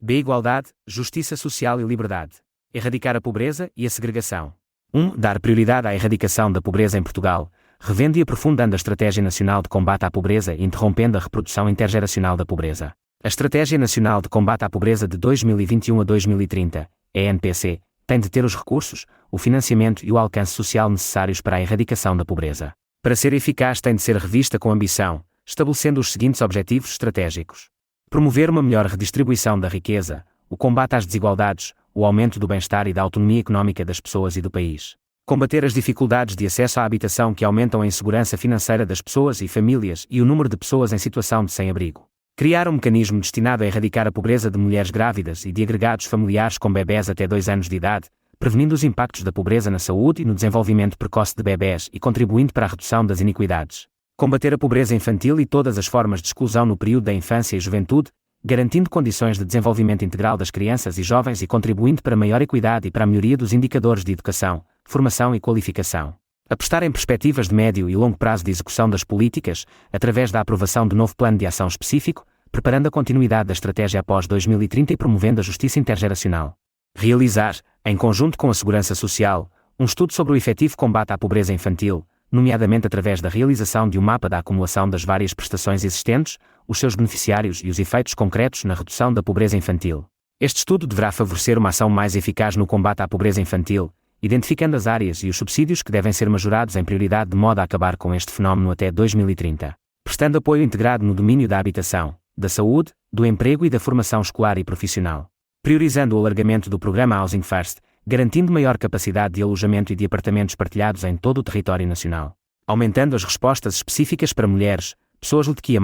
B. Igualdade, justiça social e liberdade. Erradicar a pobreza e a segregação. 1. Dar prioridade à erradicação da pobreza em Portugal, revendo e aprofundando a Estratégia Nacional de Combate à Pobreza e interrompendo a reprodução intergeracional da pobreza. A Estratégia Nacional de Combate à Pobreza de 2021 a 2030, ENPC, tem de ter os recursos, o financiamento e o alcance social necessários para a erradicação da pobreza. Para ser eficaz tem de ser revista com ambição, estabelecendo os seguintes objetivos estratégicos: promover uma melhor redistribuição da riqueza, o combate às desigualdades, o aumento do bem-estar e da autonomia económica das pessoas e do país. Combater as dificuldades de acesso à habitação que aumentam a insegurança financeira das pessoas e famílias e o número de pessoas em situação de sem-abrigo. Criar um mecanismo destinado a erradicar a pobreza de mulheres grávidas e de agregados familiares com bebés até 2 anos de idade, prevenindo os impactos da pobreza na saúde e no desenvolvimento precoce de bebés e contribuindo para a redução das iniquidades. Combater a pobreza infantil e todas as formas de exclusão no período da infância e juventude, garantindo condições de desenvolvimento integral das crianças e jovens e contribuindo para a maior equidade e para a melhoria dos indicadores de educação, formação e qualificação. Apostar em perspectivas de médio e longo prazo de execução das políticas, através da aprovação do novo plano de ação específico, preparando a continuidade da estratégia após 2030 e promovendo a justiça intergeracional. Realizar, em conjunto com a Segurança Social, um estudo sobre o efetivo combate à pobreza infantil, nomeadamente através da realização de um mapa da acumulação das várias prestações existentes, os seus beneficiários e os efeitos concretos na redução da pobreza infantil. Este estudo deverá favorecer uma ação mais eficaz no combate à pobreza infantil, identificando as áreas e os subsídios que devem ser majorados em prioridade de modo a acabar com este fenómeno até 2030, prestando apoio integrado no domínio da habitação, da saúde, do emprego e da formação escolar e profissional. Priorizando o alargamento do programa Housing First, garantindo maior capacidade de alojamento e de apartamentos partilhados em todo o território nacional. Aumentando as respostas específicas para mulheres, pessoas LGBTQIA+,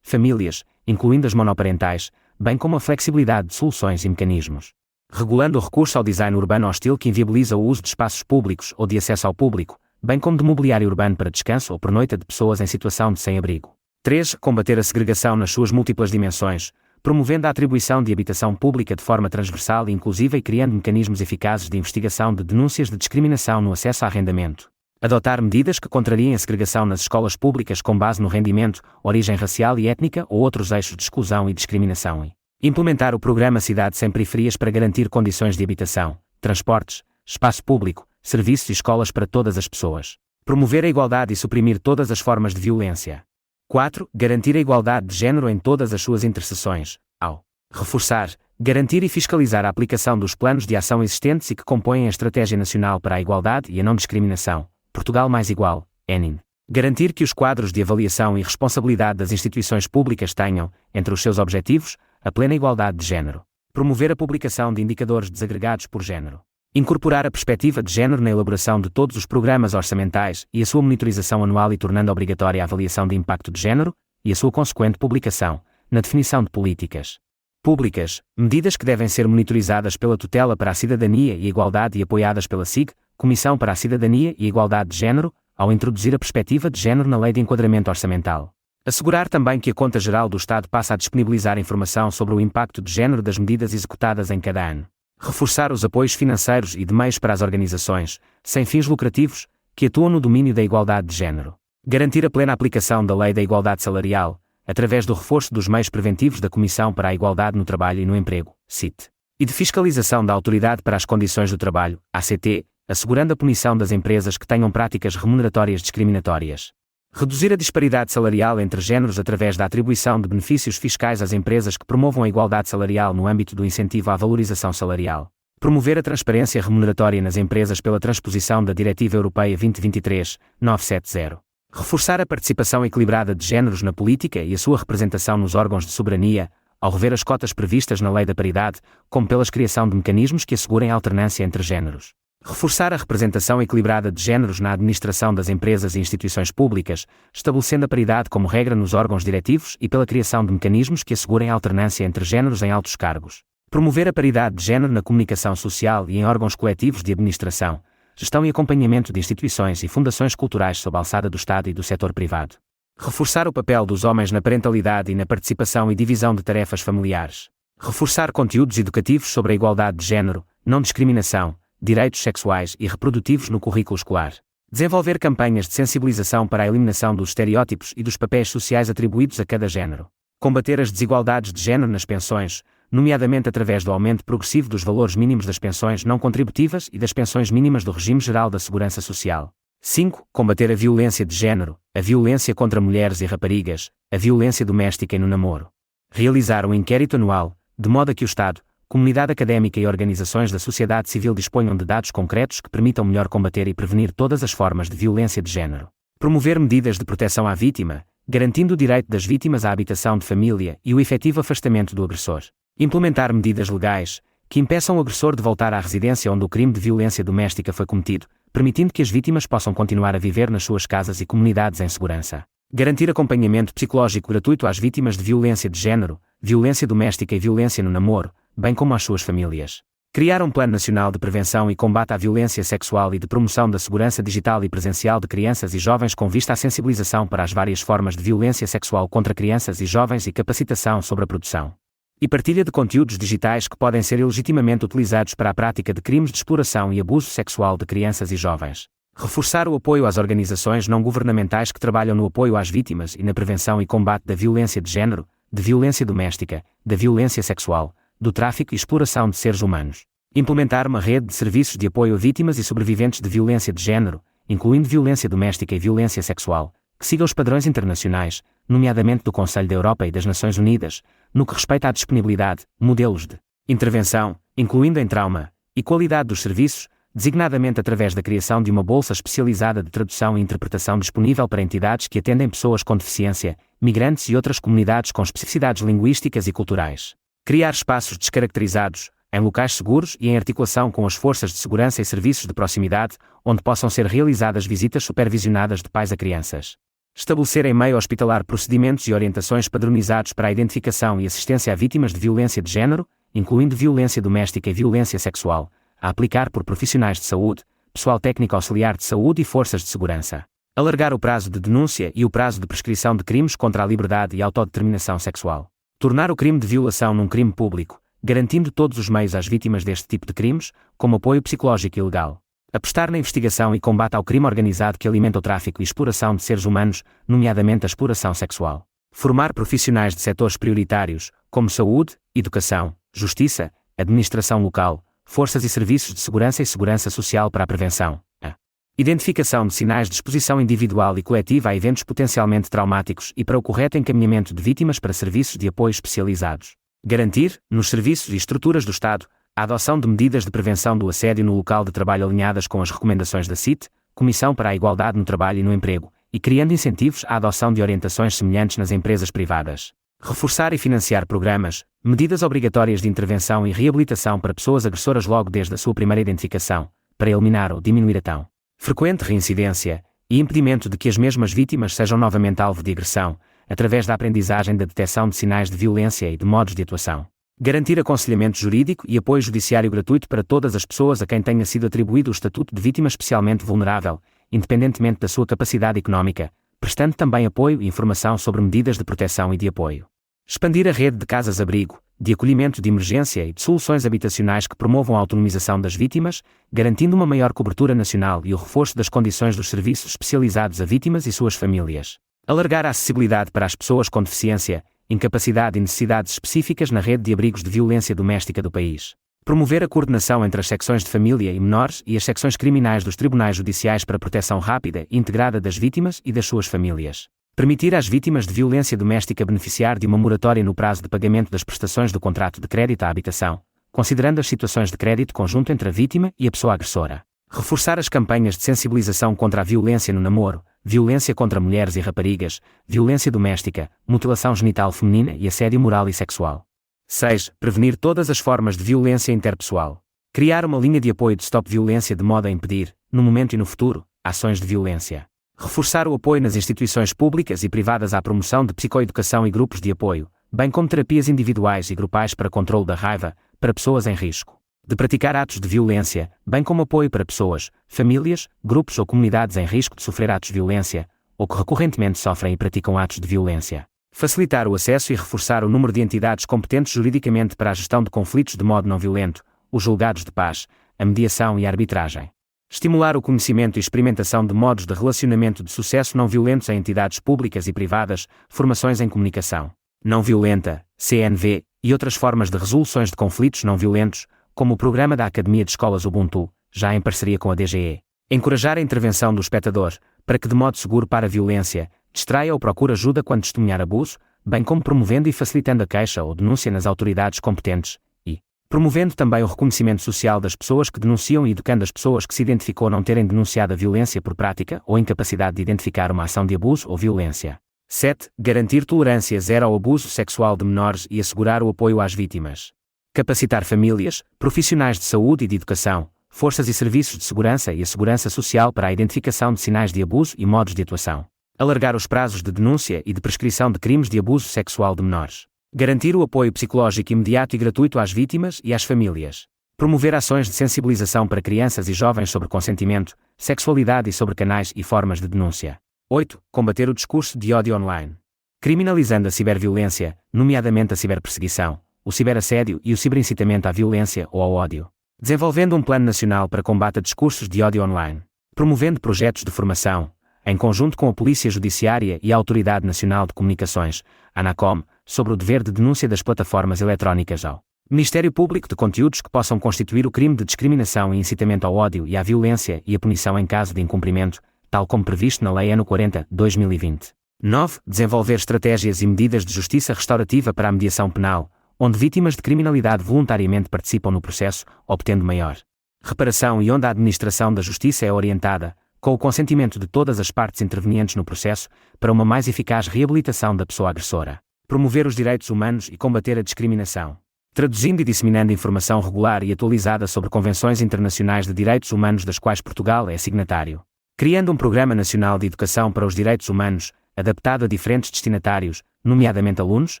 famílias, incluindo as monoparentais, bem como a flexibilidade de soluções e mecanismos. Regulando o recurso ao design urbano hostil que inviabiliza o uso de espaços públicos ou de acesso ao público, bem como de mobiliário urbano para descanso ou pernoita de pessoas em situação de sem-abrigo. 3. Combater a segregação nas suas múltiplas dimensões, promovendo a atribuição de habitação pública de forma transversal e inclusiva e criando mecanismos eficazes de investigação de denúncias de discriminação no acesso a arrendamento. Adotar medidas que contrariem a segregação nas escolas públicas com base no rendimento, origem racial e étnica ou outros eixos de exclusão e discriminação e implementar o programa Cidade Sem Periferias para garantir condições de habitação, transportes, espaço público, serviços e escolas para todas as pessoas. Promover a igualdade e suprimir todas as formas de violência. 4. Garantir a igualdade de género em todas as suas interseções, ao reforçar, garantir e fiscalizar a aplicação dos planos de ação existentes e que compõem a Estratégia Nacional para a Igualdade e a Não-Discriminação, Portugal Mais Igual, ENIN. Garantir que os quadros de avaliação e responsabilidade das instituições públicas tenham, entre os seus objetivos, a plena igualdade de género. Promover a publicação de indicadores desagregados por género. Incorporar a perspectiva de género na elaboração de todos os programas orçamentais e a sua monitorização anual e tornando obrigatória a avaliação de impacto de género e a sua consequente publicação, na definição de políticas públicas, medidas que devem ser monitorizadas pela Tutela para a Cidadania e a Igualdade e apoiadas pela SIG, Comissão para a Cidadania e a Igualdade de Género, ao introduzir a perspectiva de género na Lei de Enquadramento Orçamental. Assegurar também que a Conta Geral do Estado passa a disponibilizar informação sobre o impacto de género das medidas executadas em cada ano. Reforçar os apoios financeiros e de meios para as organizações, sem fins lucrativos, que atuam no domínio da igualdade de género. Garantir a plena aplicação da Lei da Igualdade Salarial, através do reforço dos meios preventivos da Comissão para a Igualdade no Trabalho e no Emprego, CIT, e de fiscalização da Autoridade para as Condições do Trabalho, ACT, assegurando a punição das empresas que tenham práticas remuneratórias discriminatórias. Reduzir a disparidade salarial entre géneros através da atribuição de benefícios fiscais às empresas que promovam a igualdade salarial no âmbito do incentivo à valorização salarial. Promover a transparência remuneratória nas empresas pela transposição da Diretiva Europeia 2023/970. Reforçar a participação equilibrada de géneros na política e a sua representação nos órgãos de soberania, ao rever as cotas previstas na Lei da Paridade, como pela criação de mecanismos que assegurem a alternância entre géneros. Reforçar a representação equilibrada de géneros na administração das empresas e instituições públicas, estabelecendo a paridade como regra nos órgãos diretivos e pela criação de mecanismos que assegurem a alternância entre géneros em altos cargos. Promover a paridade de género na comunicação social e em órgãos coletivos de administração, gestão e acompanhamento de instituições e fundações culturais sob a alçada do Estado e do setor privado. Reforçar o papel dos homens na parentalidade e na participação e divisão de tarefas familiares. Reforçar conteúdos educativos sobre a igualdade de género, não discriminação, direitos sexuais e reprodutivos no currículo escolar. Desenvolver campanhas de sensibilização para a eliminação dos estereótipos e dos papéis sociais atribuídos a cada género. Combater as desigualdades de género nas pensões, nomeadamente através do aumento progressivo dos valores mínimos das pensões não contributivas e das pensões mínimas do Regime Geral da Segurança Social. 5. Combater a violência de género, a violência contra mulheres e raparigas, a violência doméstica e no namoro. Realizar um inquérito anual, de modo a que o Estado, comunidade académica e organizações da sociedade civil disponham de dados concretos que permitam melhor combater e prevenir todas as formas de violência de género. Promover medidas de proteção à vítima, garantindo o direito das vítimas à habitação de família e o efetivo afastamento do agressor. Implementar medidas legais que impeçam o agressor de voltar à residência onde o crime de violência doméstica foi cometido, permitindo que as vítimas possam continuar a viver nas suas casas e comunidades em segurança. Garantir acompanhamento psicológico gratuito às vítimas de violência de género, violência doméstica e violência no namoro, bem como às suas famílias. Criar um Plano Nacional de Prevenção e Combate à Violência Sexual e de Promoção da Segurança Digital e Presencial de Crianças e Jovens com vista à sensibilização para as várias formas de violência sexual contra crianças e jovens e capacitação sobre a produção e partilha de conteúdos digitais que podem ser ilegitimamente utilizados para a prática de crimes de exploração e abuso sexual de crianças e jovens. Reforçar o apoio às organizações não governamentais que trabalham no apoio às vítimas e na prevenção e combate da violência de género, de violência doméstica, da violência sexual, do tráfico e exploração de seres humanos. Implementar uma rede de serviços de apoio a vítimas e sobreviventes de violência de género, incluindo violência doméstica e violência sexual, que siga os padrões internacionais, nomeadamente do Conselho da Europa e das Nações Unidas, no que respeita à disponibilidade, modelos de intervenção, incluindo em trauma, e qualidade dos serviços, designadamente através da criação de uma bolsa especializada de tradução e interpretação disponível para entidades que atendem pessoas com deficiência, migrantes e outras comunidades com especificidades linguísticas e culturais. Criar espaços descaracterizados, em locais seguros e em articulação com as forças de segurança e serviços de proximidade, onde possam ser realizadas visitas supervisionadas de pais a crianças. Estabelecer em meio hospitalar procedimentos e orientações padronizados para a identificação e assistência a vítimas de violência de género, incluindo violência doméstica e violência sexual, a aplicar por profissionais de saúde, pessoal técnico auxiliar de saúde e forças de segurança. Alargar o prazo de denúncia e o prazo de prescrição de crimes contra a liberdade e autodeterminação sexual. Tornar o crime de violação num crime público, garantindo todos os meios às vítimas deste tipo de crimes, como apoio psicológico e legal. Apostar na investigação e combate ao crime organizado que alimenta o tráfico e exploração de seres humanos, nomeadamente a exploração sexual. Formar profissionais de setores prioritários, como saúde, educação, justiça, administração local, forças e serviços de segurança e segurança social para a prevenção. A identificação de sinais de exposição individual e coletiva a eventos potencialmente traumáticos e para o correto encaminhamento de vítimas para serviços de apoio especializados. Garantir, nos serviços e estruturas do Estado, a adoção de medidas de prevenção do assédio no local de trabalho alinhadas com as recomendações da CIT, Comissão para a Igualdade no Trabalho e no Emprego, e criando incentivos à adoção de orientações semelhantes nas empresas privadas. Reforçar e financiar programas, medidas obrigatórias de intervenção e reabilitação para pessoas agressoras logo desde a sua primeira identificação, para eliminar ou diminuir a tão frequente reincidência e impedimento de que as mesmas vítimas sejam novamente alvo de agressão, através da aprendizagem da detecção de sinais de violência e de modos de atuação. Garantir aconselhamento jurídico e apoio judiciário gratuito para todas as pessoas a quem tenha sido atribuído o estatuto de vítima especialmente vulnerável, independentemente da sua capacidade económica, prestando também apoio e informação sobre medidas de proteção e de apoio. Expandir a rede de casas-abrigo, de acolhimento de emergência e de soluções habitacionais que promovam a autonomização das vítimas, garantindo uma maior cobertura nacional e o reforço das condições dos serviços especializados a vítimas e suas famílias. Alargar a acessibilidade para as pessoas com deficiência, incapacidade e necessidades específicas na rede de abrigos de violência doméstica do país. Promover a coordenação entre as secções de família e menores e as secções criminais dos tribunais judiciais para a proteção rápida e integrada das vítimas e das suas famílias. Permitir às vítimas de violência doméstica beneficiar de uma moratória no prazo de pagamento das prestações do contrato de crédito à habitação, considerando as situações de crédito conjunto entre a vítima e a pessoa agressora. Reforçar as campanhas de sensibilização contra a violência no namoro, violência contra mulheres e raparigas, violência doméstica, mutilação genital feminina e assédio moral e sexual. 6. Prevenir todas as formas de violência interpessoal. Criar uma linha de apoio de Stop Violência de modo a impedir, no momento e no futuro, ações de violência. Reforçar o apoio nas instituições públicas e privadas à promoção de psicoeducação e grupos de apoio, bem como terapias individuais e grupais para controle da raiva, para pessoas em risco de praticar atos de violência, bem como apoio para pessoas, famílias, grupos ou comunidades em risco de sofrer atos de violência, ou que recorrentemente sofrem e praticam atos de violência. Facilitar o acesso e reforçar o número de entidades competentes juridicamente para a gestão de conflitos de modo não violento, os julgados de paz, a mediação e a arbitragem. Estimular o conhecimento e experimentação de modos de relacionamento de sucesso não violentos em entidades públicas e privadas, formações em comunicação não violenta, CNV, e outras formas de resoluções de conflitos não violentos, como o programa da Academia de Escolas Ubuntu, já em parceria com a DGE. Encorajar a intervenção do espectador, para que de modo seguro para a violência, distraia ou procure ajuda quando testemunhar abuso, bem como promovendo e facilitando a queixa ou denúncia nas autoridades competentes, e promovendo também o reconhecimento social das pessoas que denunciam e educando as pessoas que se identificou não terem denunciado a violência por prática ou incapacidade de identificar uma ação de abuso ou violência. 7. Garantir tolerância zero ao abuso sexual de menores e assegurar o apoio às vítimas. Capacitar famílias, profissionais de saúde e de educação, forças e serviços de segurança e a segurança social para a identificação de sinais de abuso e modos de atuação. Alargar os prazos de denúncia e de prescrição de crimes de abuso sexual de menores. Garantir o apoio psicológico imediato e gratuito às vítimas e às famílias. Promover ações de sensibilização para crianças e jovens sobre consentimento, sexualidade e sobre canais e formas de denúncia. 8. Combater o discurso de ódio online. Criminalizando a ciberviolência, nomeadamente a ciberperseguição, o ciberassédio e o ciberincitamento à violência ou ao ódio. Desenvolvendo um plano nacional para combate a discursos de ódio online. Promovendo projetos de formação, em conjunto com a Polícia Judiciária e a Autoridade Nacional de Comunicações, ANACOM, sobre o dever de denúncia das plataformas eletrónicas ao Ministério Público de conteúdos que possam constituir o crime de discriminação e incitamento ao ódio e à violência e a punição em caso de incumprimento, tal como previsto na Lei nº 40/2020. 9. Desenvolver estratégias e medidas de justiça restaurativa para a mediação penal, onde vítimas de criminalidade voluntariamente participam no processo, obtendo maior reparação e onde a administração da justiça é orientada, com o consentimento de todas as partes intervenientes no processo, para uma mais eficaz reabilitação da pessoa agressora. Promover os direitos humanos e combater a discriminação. Traduzindo e disseminando informação regular e atualizada sobre convenções internacionais de direitos humanos das quais Portugal é signatário. Criando um Programa Nacional de Educação para os Direitos Humanos, adaptado a diferentes destinatários, nomeadamente alunos,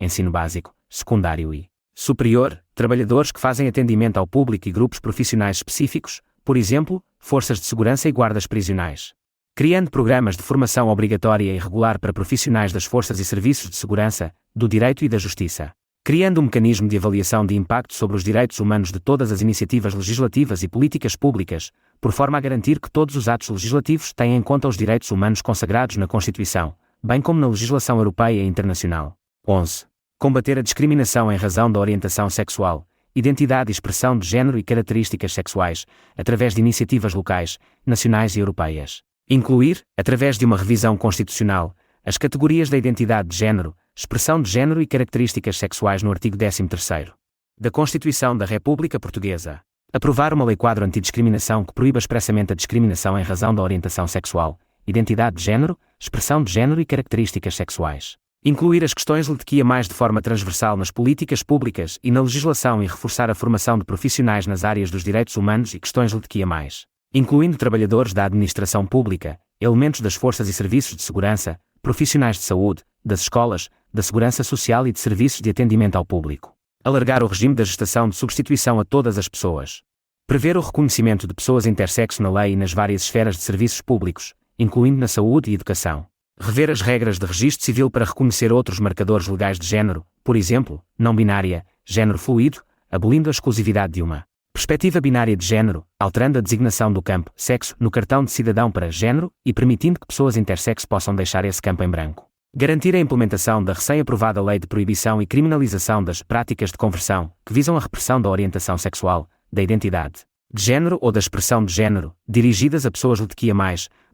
ensino básico, secundário e superior, trabalhadores que fazem atendimento ao público e grupos profissionais específicos, por exemplo, forças de segurança e guardas prisionais. Criando programas de formação obrigatória e regular para profissionais das forças e serviços de segurança, do direito e da justiça. Criando um mecanismo de avaliação de impacto sobre os direitos humanos de todas as iniciativas legislativas e políticas públicas, por forma a garantir que todos os atos legislativos tenham em conta os direitos humanos consagrados na Constituição, bem como na legislação europeia e internacional. 11. Combater a discriminação em razão da orientação sexual, identidade e expressão de género e características sexuais, através de iniciativas locais, nacionais e europeias. Incluir, através de uma revisão constitucional, as categorias da identidade de género, expressão de género e características sexuais no artigo 13º da Constituição da República Portuguesa. Aprovar uma lei-quadro antidiscriminação que proíba expressamente a discriminação em razão da orientação sexual, identidade de género, expressão de género e características sexuais. Incluir as questões LGBTQIA+, de forma transversal nas políticas públicas e na legislação e reforçar a formação de profissionais nas áreas dos direitos humanos e questões LGBTQIA+, incluindo trabalhadores da administração pública, elementos das forças e serviços de segurança, profissionais de saúde, das escolas, da segurança social e de serviços de atendimento ao público. Alargar o regime da gestação de substituição a todas as pessoas. Prever o reconhecimento de pessoas intersexo na lei e nas várias esferas de serviços públicos, incluindo na saúde e educação. Rever as regras de registro civil para reconhecer outros marcadores legais de género, por exemplo, não binária, género fluido, abolindo a exclusividade de uma perspectiva binária de género, alterando a designação do campo sexo no cartão de cidadão para género e permitindo que pessoas intersexo possam deixar esse campo em branco. Garantir a implementação da recém-aprovada Lei de Proibição e Criminalização das Práticas de Conversão, que visam a repressão da orientação sexual, da identidade de género ou da expressão de género, dirigidas a pessoas LGBTQIA+,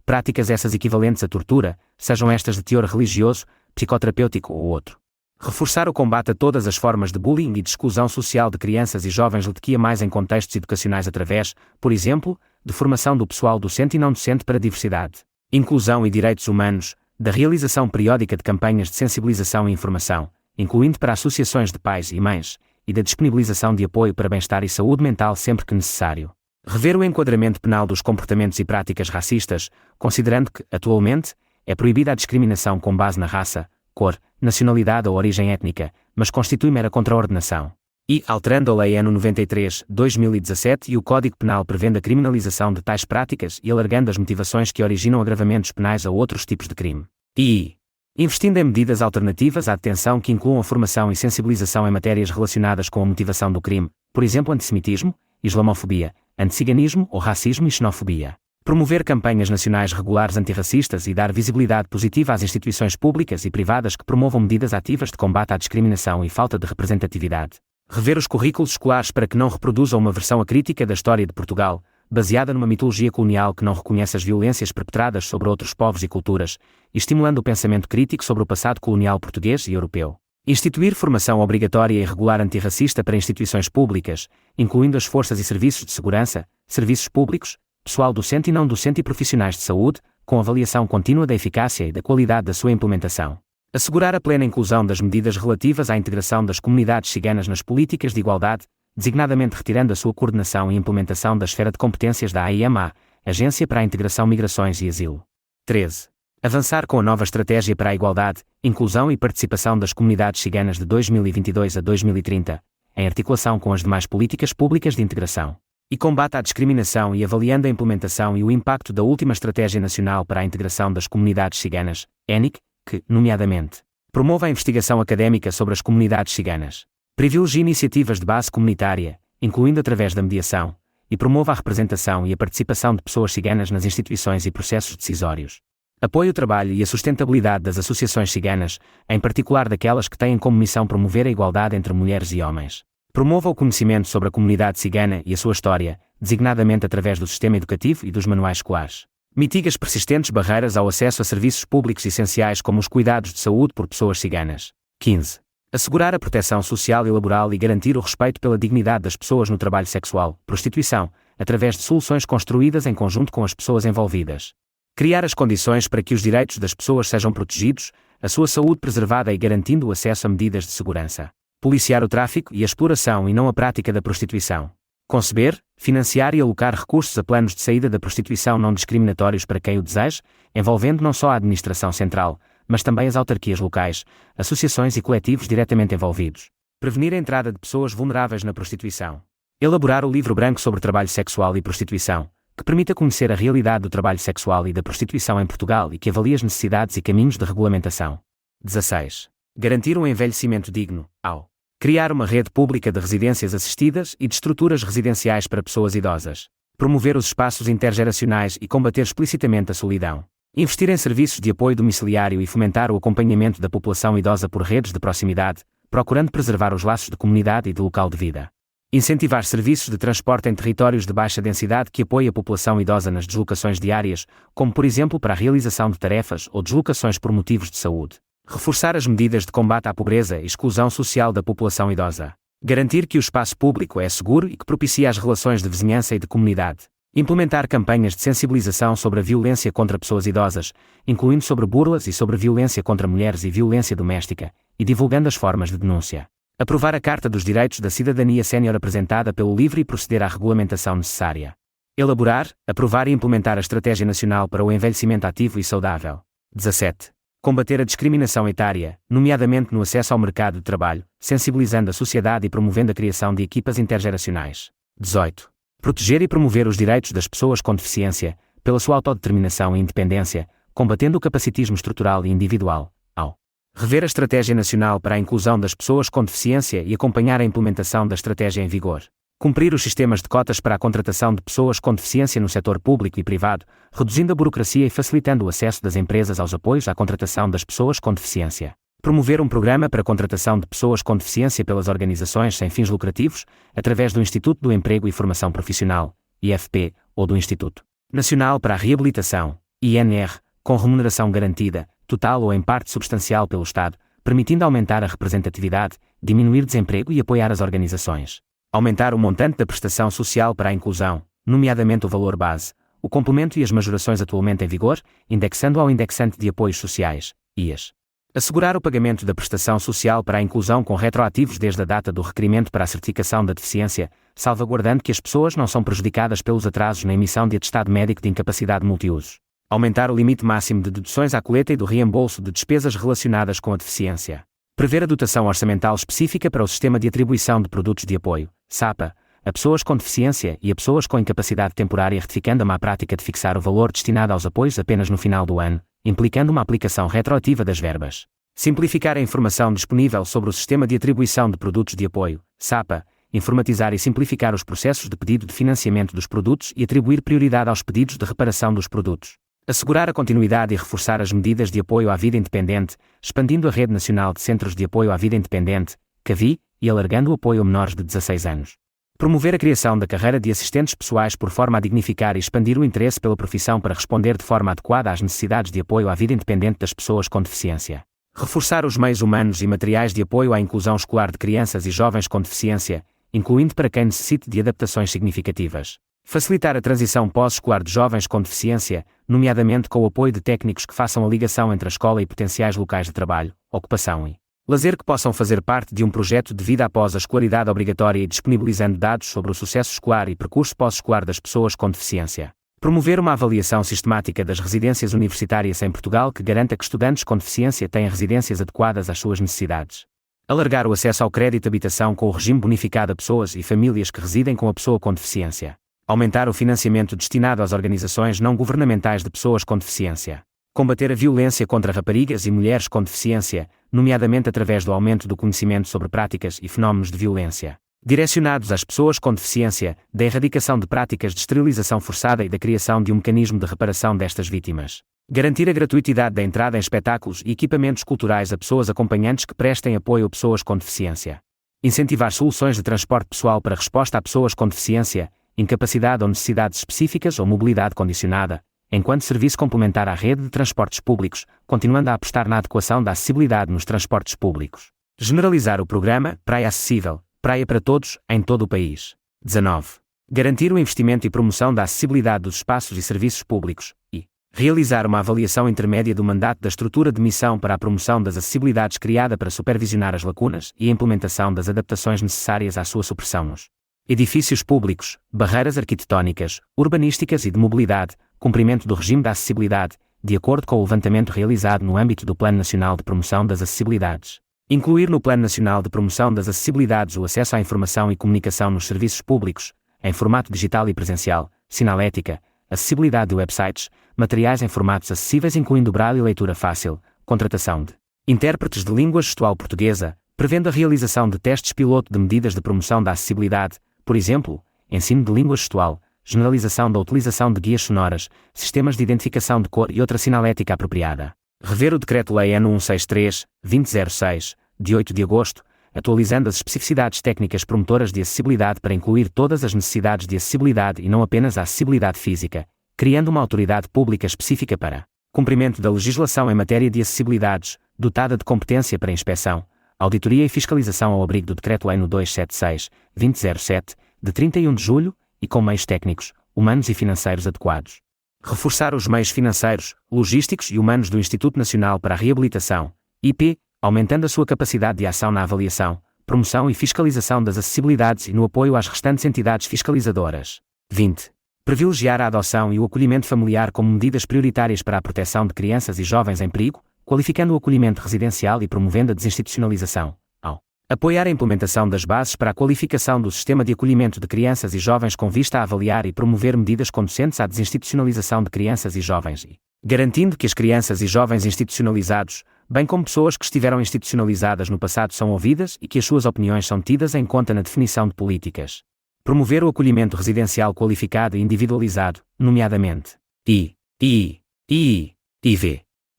práticas essas equivalentes à tortura, sejam estas de teor religioso, psicoterapêutico ou outro. Reforçar o combate a todas as formas de bullying e de exclusão social de crianças e jovens LGBTQIA+, em contextos educacionais através, por exemplo, de formação do pessoal docente e não docente para a diversidade, inclusão e direitos humanos, da realização periódica de campanhas de sensibilização e informação, incluindo para associações de pais e mães, e da disponibilização de apoio para bem-estar e saúde mental sempre que necessário. Rever o enquadramento penal dos comportamentos e práticas racistas, considerando que, atualmente, é proibida a discriminação com base na raça, cor, nacionalidade ou origem étnica, mas constitui mera contraordenação. E, alterando a Lei nº 93/2017 e o Código Penal prevendo a criminalização de tais práticas e alargando as motivações que originam agravamentos penais a outros tipos de crime. E investindo em medidas alternativas à detenção que incluam a formação e sensibilização em matérias relacionadas com a motivação do crime, por exemplo antissemitismo, islamofobia, anticiganismo ou racismo e xenofobia. Promover campanhas nacionais regulares antirracistas e dar visibilidade positiva às instituições públicas e privadas que promovam medidas ativas de combate à discriminação e falta de representatividade. Rever os currículos escolares para que não reproduzam uma versão acrítica da história de Portugal, baseada numa mitologia colonial que não reconhece as violências perpetradas sobre outros povos e culturas, e estimulando o pensamento crítico sobre o passado colonial português e europeu. Instituir formação obrigatória e regular antirracista para instituições públicas, incluindo as forças e serviços de segurança, serviços públicos, pessoal docente e não docente e profissionais de saúde, com avaliação contínua da eficácia e da qualidade da sua implementação. Assegurar a plena inclusão das medidas relativas à integração das comunidades ciganas nas políticas de igualdade, designadamente retirando a sua coordenação e implementação da esfera de competências da AIMA, Agência para a Integração, Migrações e Asilo. 13. Avançar com a nova Estratégia para a Igualdade, Inclusão e Participação das Comunidades Ciganas de 2022 a 2030, em articulação com as demais políticas públicas de integração e combate à discriminação e avaliando a implementação e o impacto da última Estratégia Nacional para a Integração das Comunidades Ciganas, ENIC, que, nomeadamente, promova a investigação académica sobre as comunidades ciganas, privilegie iniciativas de base comunitária, incluindo através da mediação, e promova a representação e a participação de pessoas ciganas nas instituições e processos decisórios. Apoie o trabalho e a sustentabilidade das associações ciganas, em particular daquelas que têm como missão promover a igualdade entre mulheres e homens. Promova o conhecimento sobre a comunidade cigana e a sua história, designadamente através do sistema educativo e dos manuais escolares. Mitiga as persistentes barreiras ao acesso a serviços públicos essenciais como os cuidados de saúde por pessoas ciganas. 15. Assegurar a proteção social e laboral e garantir o respeito pela dignidade das pessoas no trabalho sexual, prostituição, através de soluções construídas em conjunto com as pessoas envolvidas. Criar as condições para que os direitos das pessoas sejam protegidos, a sua saúde preservada e garantindo o acesso a medidas de segurança. Policiar o tráfico e a exploração e não a prática da prostituição. Conceber, financiar e alocar recursos a planos de saída da prostituição não discriminatórios para quem o deseja, envolvendo não só a administração central, mas também as autarquias locais, associações e coletivos diretamente envolvidos. Prevenir a entrada de pessoas vulneráveis na prostituição. Elaborar o livro branco sobre trabalho sexual e prostituição, que permita conhecer a realidade do trabalho sexual e da prostituição em Portugal e que avalie as necessidades e caminhos de regulamentação. 16. Garantir um envelhecimento digno, ao criar uma rede pública de residências assistidas e de estruturas residenciais para pessoas idosas. Promover os espaços intergeracionais e combater explicitamente a solidão. Investir em serviços de apoio domiciliário e fomentar o acompanhamento da população idosa por redes de proximidade, procurando preservar os laços de comunidade e de local de vida. Incentivar serviços de transporte em territórios de baixa densidade que apoiem a população idosa nas deslocações diárias, como por exemplo para a realização de tarefas ou deslocações por motivos de saúde. Reforçar as medidas de combate à pobreza e exclusão social da população idosa. Garantir que o espaço público é seguro e que propicia as relações de vizinhança e de comunidade. Implementar campanhas de sensibilização sobre a violência contra pessoas idosas, incluindo sobre burlas e sobre violência contra mulheres e violência doméstica, e divulgando as formas de denúncia. Aprovar a Carta dos Direitos da Cidadania Sénior apresentada pelo LIVRE e proceder à regulamentação necessária. Elaborar, aprovar e implementar a Estratégia Nacional para o Envelhecimento Ativo e Saudável. 17. Combater a discriminação etária, nomeadamente no acesso ao mercado de trabalho, sensibilizando a sociedade e promovendo a criação de equipas intergeracionais. 18. Proteger e promover os direitos das pessoas com deficiência, pela sua autodeterminação e independência, combatendo o capacitismo estrutural e individual, ao rever a Estratégia Nacional para a Inclusão das Pessoas com Deficiência e acompanhar a implementação da estratégia em vigor. Cumprir os sistemas de cotas para a contratação de pessoas com deficiência no setor público e privado, reduzindo a burocracia e facilitando o acesso das empresas aos apoios à contratação das pessoas com deficiência. Promover um programa para a contratação de pessoas com deficiência pelas organizações sem fins lucrativos, através do Instituto do Emprego e Formação Profissional, IFP, ou do Instituto Nacional para a Reabilitação, INR, com remuneração garantida, total ou em parte substancial pelo Estado, permitindo aumentar a representatividade, diminuir desemprego e apoiar as organizações. Aumentar o montante da prestação social para a inclusão, nomeadamente o valor base, o complemento e as majorações atualmente em vigor, indexando ao indexante de apoios sociais, IAS. Assegurar o pagamento da prestação social para a inclusão com retroativos desde a data do requerimento para a certificação da deficiência, salvaguardando que as pessoas não são prejudicadas pelos atrasos na emissão de atestado médico de incapacidade multiusos. Aumentar o limite máximo de deduções à coleta e do reembolso de despesas relacionadas com a deficiência. Prever a dotação orçamental específica para o Sistema de Atribuição de Produtos de Apoio, SAPA, a pessoas com deficiência e a pessoas com incapacidade temporária, retificando a má prática de fixar o valor destinado aos apoios apenas no final do ano, implicando uma aplicação retroativa das verbas. Simplificar a informação disponível sobre o Sistema de Atribuição de Produtos de Apoio, SAPA, informatizar e simplificar os processos de pedido de financiamento dos produtos e atribuir prioridade aos pedidos de reparação dos produtos. Assegurar a continuidade e reforçar as medidas de apoio à vida independente, expandindo a Rede Nacional de Centros de Apoio à Vida Independente, CAVI, e alargando o apoio a menores de 16 anos. Promover a criação da carreira de assistentes pessoais por forma a dignificar e expandir o interesse pela profissão para responder de forma adequada às necessidades de apoio à vida independente das pessoas com deficiência. Reforçar os meios humanos e materiais de apoio à inclusão escolar de crianças e jovens com deficiência, incluindo para quem necessite de adaptações significativas. Facilitar a transição pós-escolar de jovens com deficiência, nomeadamente com o apoio de técnicos que façam a ligação entre a escola e potenciais locais de trabalho, ocupação e lazer que possam fazer parte de um projeto de vida após a escolaridade obrigatória e disponibilizando dados sobre o sucesso escolar e percurso pós-escolar das pessoas com deficiência. Promover uma avaliação sistemática das residências universitárias em Portugal que garanta que estudantes com deficiência tenham residências adequadas às suas necessidades. Alargar o acesso ao crédito de habitação com o regime bonificado a pessoas e famílias que residem com a pessoa com deficiência. Aumentar o financiamento destinado às organizações não governamentais de pessoas com deficiência. Combater a violência contra raparigas e mulheres com deficiência, nomeadamente através do aumento do conhecimento sobre práticas e fenómenos de violência direcionados às pessoas com deficiência, da erradicação de práticas de esterilização forçada e da criação de um mecanismo de reparação destas vítimas. Garantir a gratuitidade da entrada em espetáculos e equipamentos culturais a pessoas acompanhantes que prestem apoio a pessoas com deficiência. Incentivar soluções de transporte pessoal para resposta a pessoas com deficiência, incapacidade ou necessidades específicas ou mobilidade condicionada, enquanto serviço complementar à rede de transportes públicos, continuando a apostar na adequação da acessibilidade nos transportes públicos. Generalizar o programa Praia Acessível, Praia para Todos, em todo o país. 19. Garantir o investimento e promoção da acessibilidade dos espaços e serviços públicos, e realizar uma avaliação intermédia do mandato da estrutura de missão para a promoção das acessibilidades criada para supervisionar as lacunas e a implementação das adaptações necessárias à sua supressão nos edifícios públicos, barreiras arquitetónicas, urbanísticas e de mobilidade, cumprimento do regime da acessibilidade, de acordo com o levantamento realizado no âmbito do Plano Nacional de Promoção das Acessibilidades. Incluir no Plano Nacional de Promoção das Acessibilidades o acesso à informação e comunicação nos serviços públicos, em formato digital e presencial, sinalética, acessibilidade de websites, materiais em formatos acessíveis incluindo braille e leitura fácil, contratação de intérpretes de língua gestual portuguesa, prevendo a realização de testes piloto de medidas de promoção da acessibilidade, por exemplo, ensino de língua gestual, generalização da utilização de guias sonoras, sistemas de identificação de cor e outra sinalética apropriada. Rever o Decreto-Lei N. 163/2006, de 8 de agosto, atualizando as especificidades técnicas promotoras de acessibilidade para incluir todas as necessidades de acessibilidade e não apenas a acessibilidade física, criando uma autoridade pública específica para cumprimento da legislação em matéria de acessibilidades, dotada de competência para inspeção, auditoria e fiscalização ao abrigo do Decreto-Lei N. 276/2007, de 31 de julho, e com meios técnicos, humanos e financeiros adequados. Reforçar os meios financeiros, logísticos e humanos do Instituto Nacional para a Reabilitação, IP, aumentando a sua capacidade de ação na avaliação, promoção e fiscalização das acessibilidades e no apoio às restantes entidades fiscalizadoras. 20. Privilegiar a adoção e o acolhimento familiar como medidas prioritárias para a proteção de crianças e jovens em perigo, qualificando o acolhimento residencial e promovendo a desinstitucionalização. Ao apoiar a implementação das bases para a qualificação do sistema de acolhimento de crianças e jovens com vista a avaliar e promover medidas conducentes à desinstitucionalização de crianças e jovens e garantindo que as crianças e jovens institucionalizados, bem como pessoas que estiveram institucionalizadas no passado são ouvidas e que as suas opiniões são tidas em conta na definição de políticas. Promover o acolhimento residencial qualificado e individualizado, nomeadamente IV,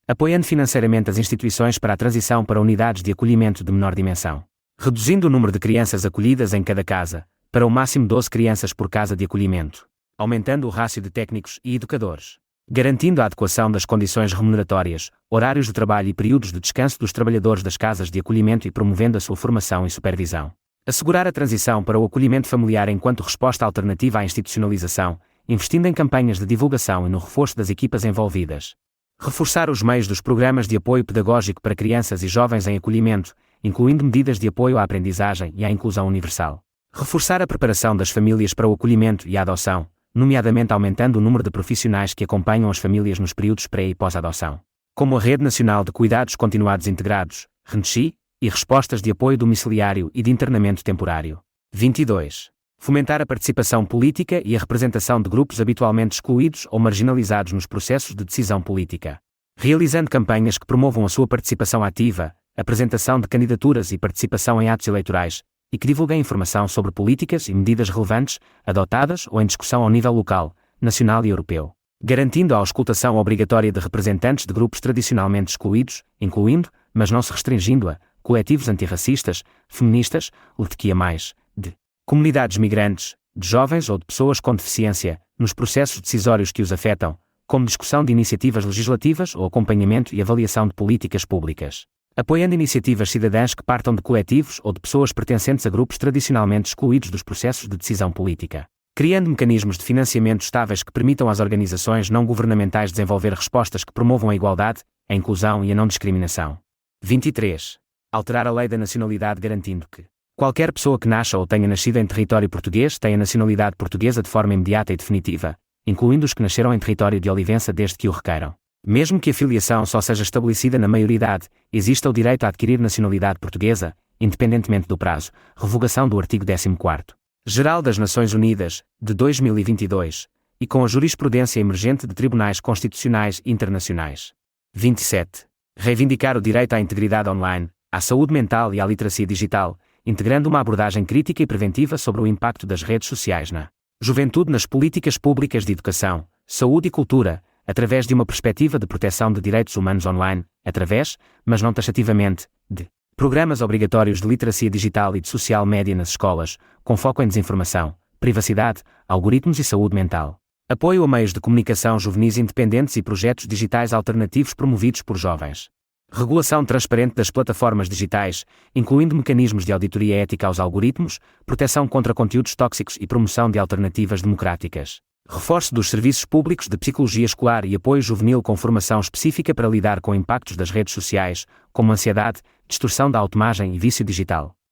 apoiando financeiramente as instituições para a transição para unidades de acolhimento de menor dimensão. Reduzindo o número de crianças acolhidas em cada casa, para o máximo 12 crianças por casa de acolhimento. Aumentando o rácio de técnicos e educadores. Garantindo a adequação das condições remuneratórias, horários de trabalho e períodos de descanso dos trabalhadores das casas de acolhimento e promovendo a sua formação e supervisão. Assegurar a transição para o acolhimento familiar enquanto resposta alternativa à institucionalização, investindo em campanhas de divulgação e no reforço das equipas envolvidas. Reforçar os meios dos programas de apoio pedagógico para crianças e jovens em acolhimento, incluindo medidas de apoio à aprendizagem e à inclusão universal. Reforçar a preparação das famílias para o acolhimento e a adoção, nomeadamente aumentando o número de profissionais que acompanham as famílias nos períodos pré- e pós-adoção, como a Rede Nacional de Cuidados Continuados Integrados, RNCI, e respostas de apoio domiciliário e de internamento temporário. 22. Fomentar a participação política e a representação de grupos habitualmente excluídos ou marginalizados nos processos de decisão política. Realizando campanhas que promovam a sua participação ativa, apresentação de candidaturas e participação em atos eleitorais, e que divulguem informação sobre políticas e medidas relevantes, adotadas ou em discussão ao nível local, nacional e europeu, garantindo a auscultação obrigatória de representantes de grupos tradicionalmente excluídos, incluindo, mas não se restringindo a, coletivos antirracistas, feministas, LGBTQIA+, de comunidades migrantes, de jovens ou de pessoas com deficiência, nos processos decisórios que os afetam, como discussão de iniciativas legislativas ou acompanhamento e avaliação de políticas públicas, apoiando iniciativas cidadãs que partam de coletivos ou de pessoas pertencentes a grupos tradicionalmente excluídos dos processos de decisão política, criando mecanismos de financiamento estáveis que permitam às organizações não governamentais desenvolver respostas que promovam a igualdade, a inclusão e a não discriminação. 23. Alterar a lei da nacionalidade garantindo que qualquer pessoa que nasça ou tenha nascido em território português tenha nacionalidade portuguesa de forma imediata e definitiva, incluindo os que nasceram em território de Olivença desde que o requeiram. Mesmo que a filiação só seja estabelecida na maioridade, exista o direito a adquirir nacionalidade portuguesa, independentemente do prazo. Revogação do artigo 14º. Geral das Nações Unidas, de 2022, e com a jurisprudência emergente de tribunais constitucionais internacionais. 27. Reivindicar o direito à integridade online, à saúde mental e à literacia digital, integrando uma abordagem crítica e preventiva sobre o impacto das redes sociais na juventude nas políticas públicas de educação, saúde e cultura, através de uma perspectiva de proteção de direitos humanos online, através, mas não taxativamente, de programas obrigatórios de literacia digital e de social média nas escolas, com foco em desinformação, privacidade, algoritmos e saúde mental. Apoio a meios de comunicação juvenis independentes e projetos digitais alternativos promovidos por jovens. Regulação transparente das plataformas digitais, incluindo mecanismos de auditoria ética aos algoritmos, proteção contra conteúdos tóxicos e promoção de alternativas democráticas. Reforço dos serviços públicos de psicologia escolar e apoio juvenil com formação específica para lidar com impactos das redes sociais, como ansiedade, distorção da autoimagem e vício digital.